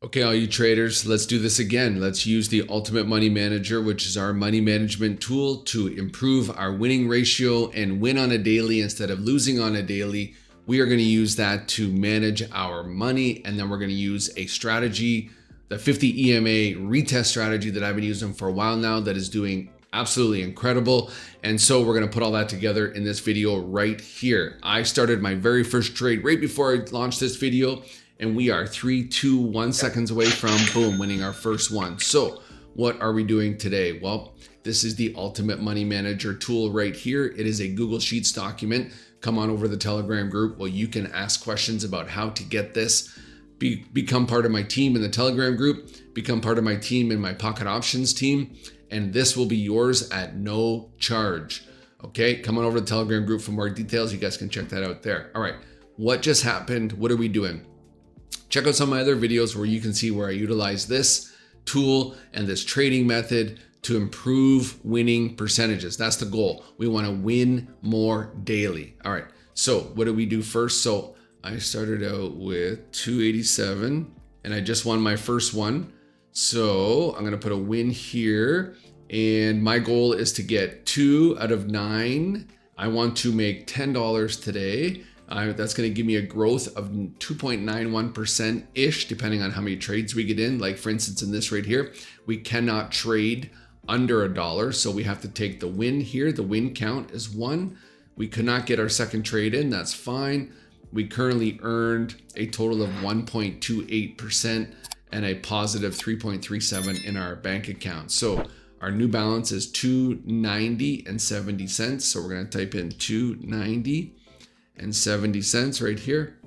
Okay, all you traders, let's do this again. Let's use the Ultimate Money Manager, which is our money management tool to improve our winning ratio and win on a daily instead of losing on a daily. We are going to use that to manage our money, and then we're going to use a strategy, the 50 EMA retest strategy that I've been using for a while now that is doing absolutely incredible. And so we're going to put all that together in this video right here. I started my very first trade right before I launched this video, and we are 3, 2, 1 seconds away from boom, winning our first one. So what are we doing today? Well, this is the Ultimate Money Manager tool right here. It is a Google Sheets document. Come on over to the Telegram group where you can ask questions about how to get this. Become part of my team in the Telegram group, become part of my team in my Pocket Options team, and this will be yours at no charge. Okay, come on over to the Telegram group for more details. You guys can check that out there. All right, what just happened? What are we doing? Check out some of my other videos where you can see where I utilize this tool and this trading method to improve winning percentages. That's the goal. We want to win more daily. All right, so what do we do first? So I started out with 287 and I just won my first one. So I'm going to put a win here, and my goal is to get 2 out of 9. I want to make $10 today. That's going to give me a growth of 2.91%-ish, depending on how many trades we get in. Like for instance, in this right here, we cannot trade under $1. So we have to take the win here. The win count is 1. We could not get our second trade in. That's fine. We currently earned a total of 1.28% and a positive 3.37 in our bank account. So our new balance is $2.90.70. So we're going to type in $2.90.70 right here.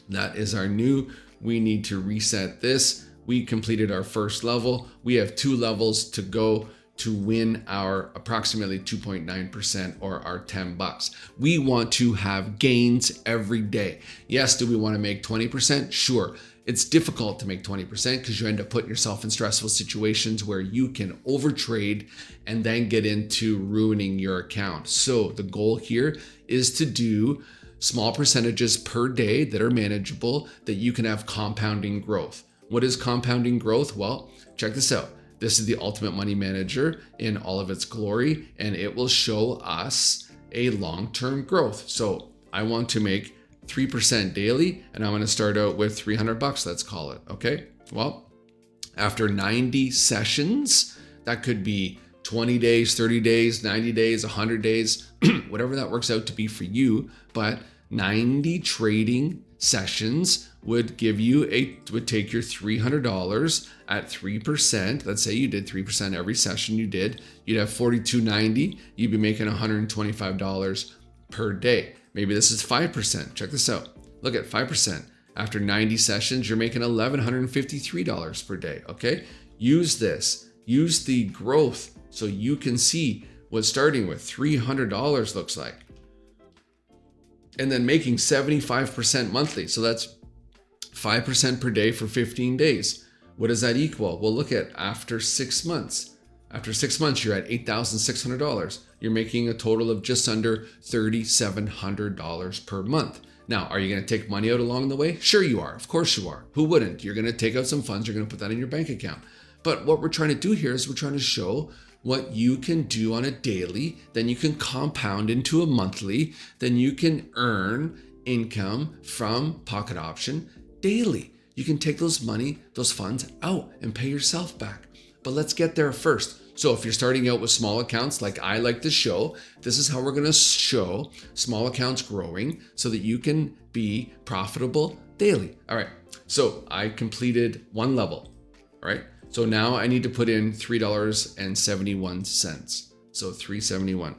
That is our new. We need to reset this. We completed our first level. We have 2 levels to go to win our approximately 2.9% or our 10 bucks. We want to have gains every day. Yes, do we want to make 20%? Sure. It's difficult to make 20% because you end up putting yourself in stressful situations where you can overtrade and then get into ruining your account. So the goal here is to do small percentages per day that are manageable, that you can have compounding growth. What is compounding growth? Well, check this out. This is the Ultimate Money Manager in all of its glory, and it will show us a long-term growth. So I want to make 3% daily, and I'm going to start out with 300 bucks, let's call it. Okay. Well, after 90 sessions, that could be 20 days, 30 days, 90 days, 100 days, whatever that works out to be for you. But 90 trading sessions would take your $300 at 3%. Let's say you did 3% every session you did. You'd have $42.90. You'd be making $125 per day. Maybe this is 5%. Check this out. Look at 5%. After 90 sessions, you're making $1,153 per day. Okay. Use this. Use the growth so you can see what starting with $300 looks like. And then making 75% monthly. So that's 5% per day for 15 days. What does that equal? Well, look at after 6 months. After 6 months, you're at $8,600. You're making a total of just under $3,700 per month. Now, are you going to take money out along the way? Sure you are. Of course you are. Who wouldn't? You're going to take out some funds. You're going to put that in your bank account. But what we're trying to do here is we're trying to show what you can do on a daily, then you can compound into a monthly, then you can earn income from Pocket Option daily. You can take those funds out and pay yourself back. But let's get there first. So if you're starting out with small accounts like I like to show, this is how we're going to show small accounts growing so that you can be profitable daily. All right. So I completed 1 level. All right. So now I need to put in $3.71. So $3.71.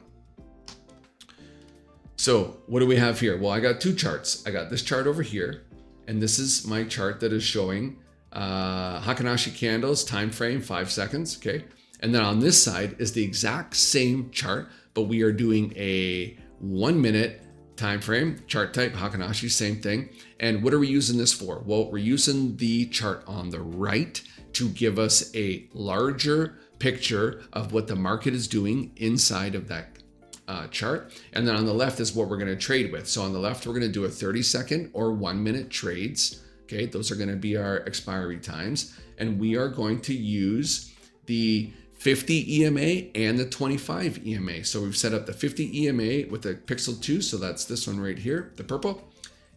So what do we have here? Well, I got 2 charts. I got this chart over here, and this is my chart that is showing Hakanashi candles, time frame 5 seconds. Okay. And then on this side is the exact same chart, but we are doing a 1 minute time frame, chart type, Hakanashi, same thing. And what are we using this for? Well, we're using the chart on the right to give us a larger picture of what the market is doing inside of that chart. And then on the left is what we're going to trade with. So on the left, we're going to do a 30-second or 1 minute trades. Okay, those are going to be our expiry times. And we are going to use the 50 EMA and the 25 EMA. So we've set up the 50 EMA with a pixel 2. So that's this one right here, the purple.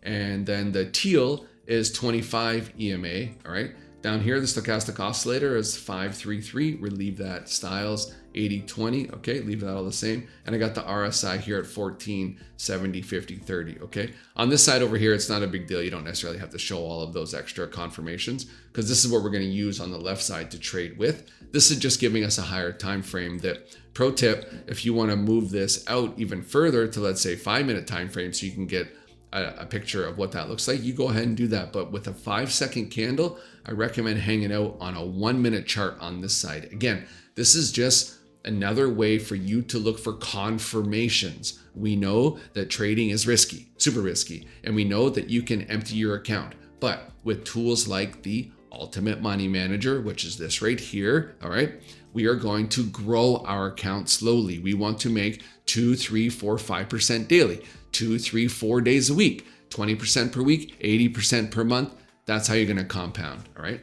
And then the teal is 25 EMA. All right. Down here, the stochastic oscillator is 533. We leave that styles 80-20. Okay, leave that all the same. And I got the RSI here at 14, 70, 50, 30. Okay. On this side over here, it's not a big deal. You don't necessarily have to show all of those extra confirmations because this is what we're going to use on the left side to trade with. This is just giving us a higher time frame. That pro tip, if you want to move this out even further to, let's say, 5-minute time frame, so you can get a picture of what that looks like, you go ahead and do that. But with a 5-second candle, I recommend hanging out on a 1-minute chart on this side. Again, this is just another way for you to look for confirmations. We know that trading is risky, super risky, and we know that you can empty your account. But with tools like the Ultimate Money Manager, which is this right here, all right, we are going to grow our account slowly. We want to make 2, 3, 4, 5% daily, 2, 3, 4 days a week, 20% per week, 80% per month. That's how you're going to compound. All right.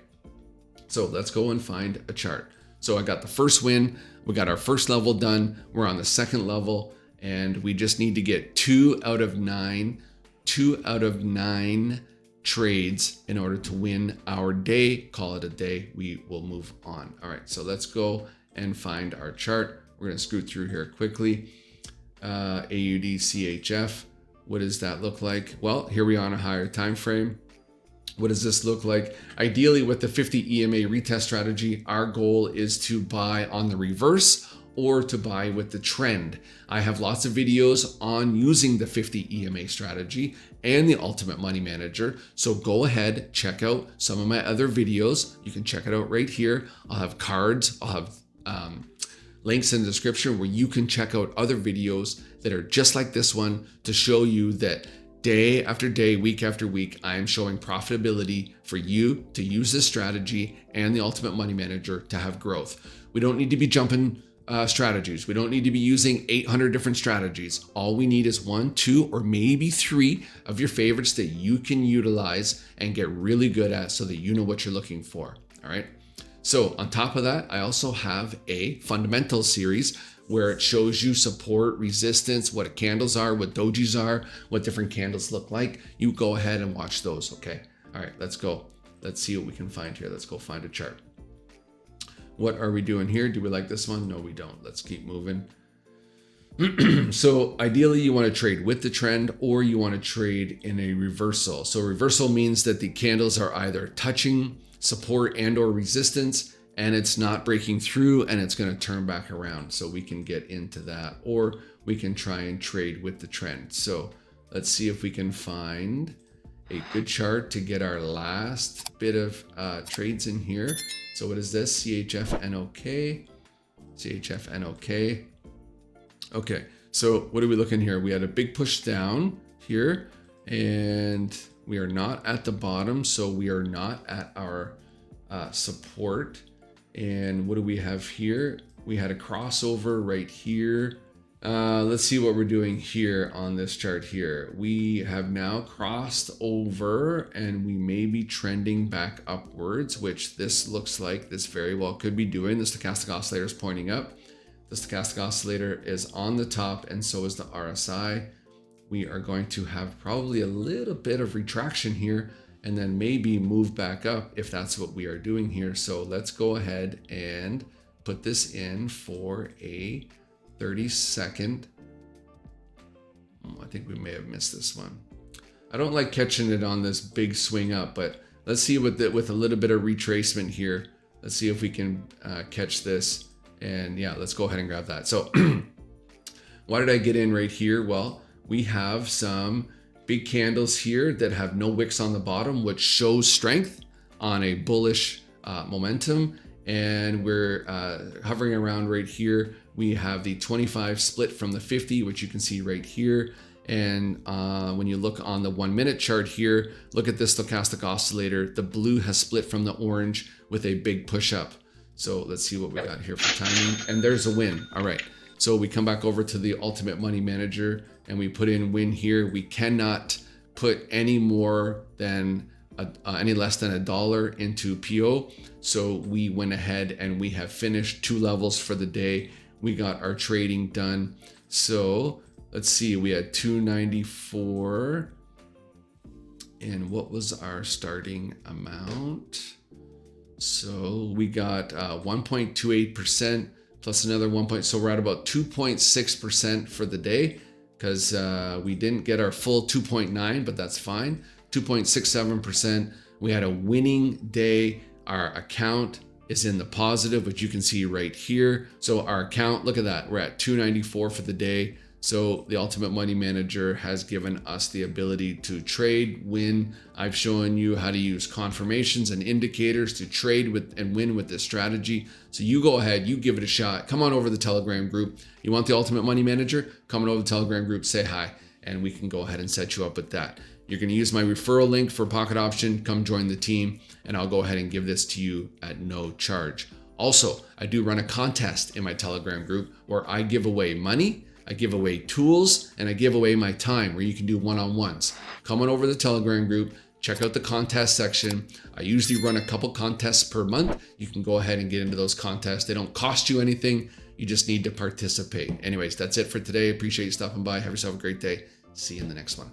So let's go and find a chart. So I got the first win. We got our first level done. We're on the second level and we just need to get 2 out of 9 trades in order to win our day. Call it a day. We will move on. All right. So let's go and find our chart. We're going to screw through here quickly. AUD CHF. What does that look like? Well, here we are on a higher time frame. What does this look like? Ideally, with the 50 EMA retest strategy, our goal is to buy on the reverse or to buy with the trend. I have lots of videos on using the 50 EMA strategy and the Ultimate Money Manager. So go ahead, check out some of my other videos. You can check it out right here. I'll have cards. I'll have links in the description where you can check out other videos that are just like this one to show you that day after day, week after week, I am showing profitability for you to use this strategy and the Ultimate Money Manager to have growth. We don't need to be jumping strategies. We don't need to be using 800 different strategies. All we need is 1, 2, or maybe 3 of your favorites that you can utilize and get really good at so that you know what you're looking for. All right. So on top of that, I also have a fundamental series where it shows you support, resistance, what candles are, what dojis are, what different candles look like. You go ahead and watch those, okay? All right, let's go. Let's see what we can find here. Let's go find a chart. What are we doing here? Do we like this one? No, we don't. Let's keep moving. So ideally, you want to trade with the trend or you want to trade in a reversal. So reversal means that the candles are either touching support and or resistance, and it's not breaking through and it's going to turn back around. So we can get into that, or we can try and trade with the trend. So let's see if we can find a good chart to get our last bit of trades in here. So what is this? CHF NOK, CHF NOK. Okay, so what are we looking here? We had a big push down here and we are not at the bottom. So we are not at our support. And what do we have here? We had a crossover right here. Let's see what we're doing here on this chart here. We have now crossed over and we may be trending back upwards, which this looks like this very well could be doing. The stochastic oscillator is pointing up. The stochastic oscillator is on the top and so is the RSI. We are going to have probably a little bit of retraction here and then maybe move back up if that's what we are doing here. So let's go ahead and put this in for a 30-second. I think we may have missed this one. I don't like catching it on this big swing up, but let's see with a little bit of retracement here. Let's see if we can catch this. And yeah, let's go ahead and grab that. So why did I get in right here? Well, we have some big candles here that have no wicks on the bottom, which shows strength on a bullish momentum. And we're hovering around right here. We have the 25 split from the 50, which you can see right here. And when you look on the 1 minute chart here, look at this stochastic oscillator. The blue has split from the orange with a big push up. So let's see what we got here for timing. And there's a win. All right. So we come back over to the Ultimate Money Manager and we put in win here. We cannot put any more than any less than $1 into PO. So we went ahead and we have finished 2 levels for the day. We got our trading done. So let's see, we had 294. And what was our starting amount? So we got 1.28% plus another 1 so we're at about 2.6% for the day, because we didn't get our full 2.9, but that's fine. 2.67%. We had a winning day. Our account is in the positive, which you can see right here. So our account, look at that, we're at 294 for the day. So the Ultimate Money Manager has given us the ability to trade, win. I've shown you how to use confirmations and indicators to trade with and win with this strategy. So you go ahead, you give it a shot. Come on over to the Telegram group. You want the Ultimate Money Manager? Come on over to the Telegram group, say hi, and we can go ahead and set you up with that. You're going to use my referral link for Pocket Option. Come join the team, and I'll go ahead and give this to you at no charge. Also, I do run a contest in my Telegram group where I give away money, I give away tools, and I give away my time, where you can do one-on-ones. Come on over to the Telegram group, check out the contest section. I usually run a couple contests per month. You can go ahead and get into those contests. They don't cost you anything. You just need to participate. Anyways, that's it for today. Appreciate you stopping by. Have yourself a great day. See you in the next one.